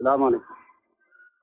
السلام علیکم.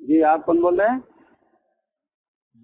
جی آپ کون بول رہے ہیں؟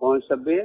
کون شبیر؟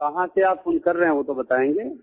کہاں سے آپ فون کر رہے ہیں وہ تو بتائیں گے.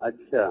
اچھا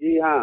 جی ہاں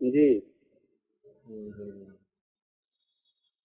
جی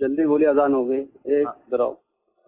جلدی بولی اذان ہو گئی. ایک دراؤ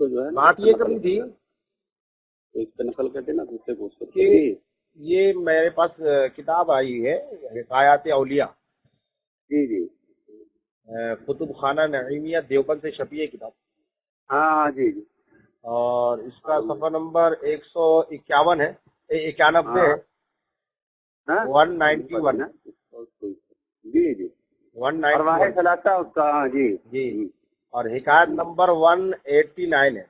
تو جو ہے نا بات یہ کرنی تھی ایک پہ نقل کرتے نا دوسرے کو کہ یہ میرے پاس کتاب آئی ہے حکایات اولیاء، جی جی کتب خانہ نعیمیہ دیوبند سے چھپی ہے کتاب، ہاں ہاں جی جی اور اس کا صفحہ نمبر 151 ہے، 91 ہے، 191 جی جی 191 ثلاثہ اس کا. ہاں جی جی، اور حکایت نمبر 189 ہے.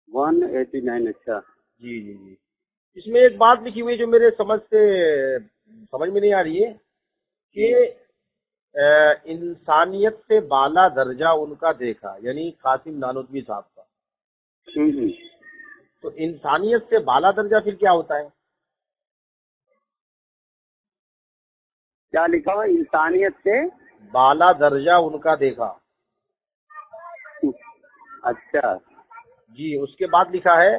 189. اچھا جی جی جی. اس میں ایک بات لکھی ہوئی ہے جو میرے سمجھ میں نہیں آ رہی ہے کہ انسانیت سے بالا درجہ ان کا دیکھا، یعنی قاسم نانوتوی صاحب کا. تو انسانیت سے بالا درجہ پھر کیا ہوتا ہے؟ کیا لکھا ہوا؟ انسانیت سے بالا درجہ ان کا دیکھا. اچھا جی. اس کے بعد لکھا ہے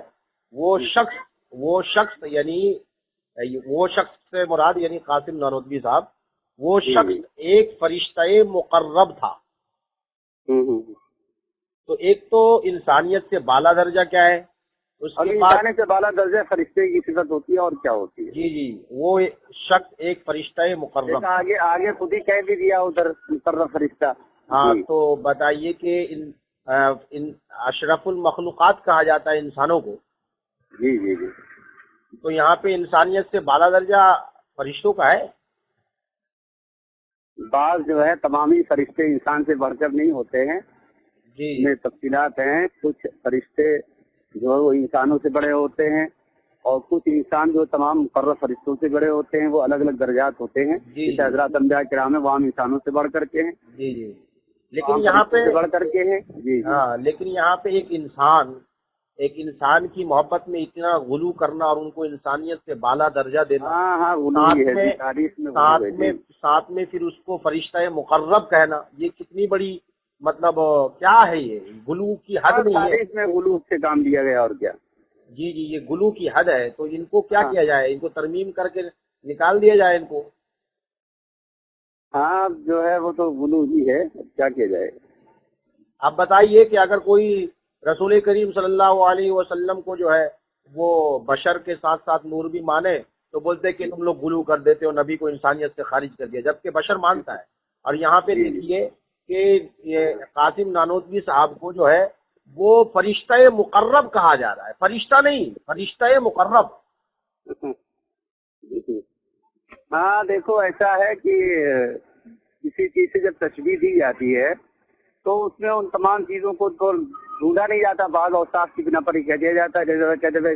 وہ شخص یعنی وہ شخص سے مراد یعنی قاسم نانوتوی صاحب، وہ شخص ایک فرشتہ مقرب تھا. تو ایک تو انسانیت سے بالا درجہ کیا ہے، اس اور کے بعد انسانیت سے بالا درجہ فرشتے کی صفت ہوتی ہے. اور کیا ہوتی ہے؟ جی جی وہ شخص ایک فرشتہ مقرب. آگے خود ہی کہہ بھی دیا ادھر مقرب فرشتہ. ہاں تو بتائیے کہ ان اشرف المخلوقات کہا جاتا ہے انسانوں کو. جی جی جی تو یہاں پہ انسانیت سے بالا درجہ فرشتوں کا ہے. بعض جو ہے تمامی فرشتے انسان سے بڑھ کر نہیں ہوتے ہیں. جی میں تفصیلات ہیں. کچھ فرشتے جو ہے وہ انسانوں سے بڑے ہوتے ہیں اور کچھ انسان جو تمام مقرب فرشتوں سے بڑے ہوتے ہیں. وہ الگ الگ درجات ہوتے ہیں. جیسے حضرات انبیاء کرام ہیں وہ عام انسانوں سے بڑھ کر کے ہیں. جی جی. لیکن یہاں پہ بڑھ کر کے ہیں. جی ہاں لیکن یہاں پہ ایک انسان کی محبت میں اتنا غلو کرنا اور ان کو انسانیت سے بالا درجہ دینا، ہاں ساتھ میں پھر اس کو فرشتہ مقرب کہنا، یہ کتنی بڑی مطلب کیا ہے، یہ غلو کی حد نہیں ہے. تاریخ میں غلو سے کام لیا گیا. اور کیا؟ جی جی یہ غلو کی حد ہے. تو ان کو کیا کیا جائے؟ ان کو ترمیم کر کے نکال دیا جائے ان کو. ہاں جو ہے وہ تو غلو ہی ہے. کیا کیا جائے؟ اب بتائیے کہ اگر کوئی رسول کریم صلی اللہ علیہ وسلم کو جو ہے وہ بشر کے ساتھ ساتھ نور بھی مانے تو بولتے کہ تم لوگ غلو کر دیتے ہو، نبی کو انسانیت سے خارج کر دیا، جبکہ بشر مانتا ہے. اور یہاں پہ دیکھیے کہ یہ قاسم نانوتوی صاحب کو جو ہے وہ فرشتہ مقرب کہا جا رہا ہے، فرشتہ نہیں، فرشتہ مقرب. ہاں دیکھو ایسا ہے کہ کسی چیز سے جب تشبیہ دی جاتی ہے تو اس میں ان تمام چیزوں کو تو ڈھونڈا نہیں جاتا. بعض اوصاف کی بنا پر ہی کہہ دیا جاتا ہے. جیسے کہتے ہیں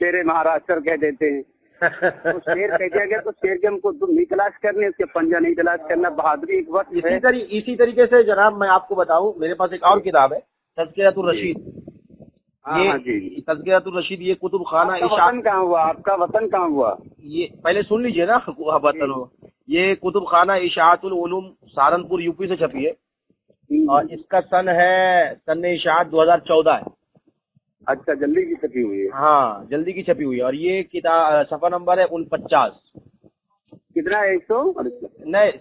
شیر مہاراشٹر کہہ دیتے ہیں. تو شیر کہہ دیا گیا تو شیر کے ہم کو تم نہیں تلاش کرنے، اس کے پنجہ نہیں تلاش کرنا. بہادری ایک وقت ہے. اسی طریقے سے جناب میں آپ کو بتاؤں، میرے پاس ایک اور کتاب ہے تذکرۃ الرشید. یہ تذکرۃ الرشید یہ کتب خانہ وطن کہاں ہوا؟ آپ کا وطن کہاں ہوا؟ یہ پہلے سن لیجئے نا وطن ہو. یہ کتب خانہ اشاعت العلوم سہارنپور یو پی سے چھپی ہے اور اس کا سن اشاعت 2014 ہے. اچھا جلدی کی چھپی ہوئی ہے. ہاں جلدی کی چھپی ہوئی ہے. اور یہ کتاب صفحہ نمبر ہے 49. کتنا ہے؟ 100 نہیں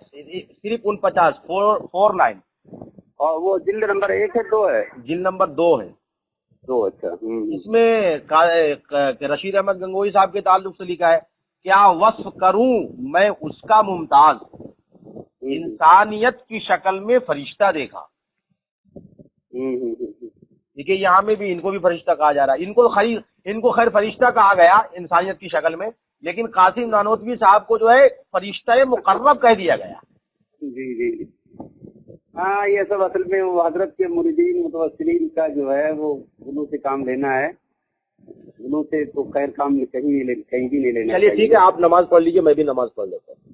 صرف 49 49. اور وہ جلد نمبر 1 ہے 2 ہے؟ جلد نمبر 2 ہے. 2 اچھا. اس میں رشید احمد گنگوئی صاحب کے تعلق سے لکھا ہے کیا وصف کروں میں اس کا ممتاز، انسانیت کی شکل میں فرشتہ دیکھا. دیکھیے یہاں میں بھی ان کو بھی فرشتہ کہا جا رہا ہے. ان کو خیر فرشتہ کہا گیا انسانیت کی شکل میں، لیکن قاسم نانوتوی صاحب کو جو ہے فرشتہ مقرب کہہ دیا گیا. جی جی ہاں یہ سب اصل میں وہ حضرت کے مریدین متوسلین کا جو ہے وہ غلو سے کام لینا ہے. غلو سے تو خیر کام کہیں بھی نہیں لینا. چلیے ٹھیک ہے، آپ نماز پڑھ لیجیے، میں بھی نماز پڑھ لیتا ہوں.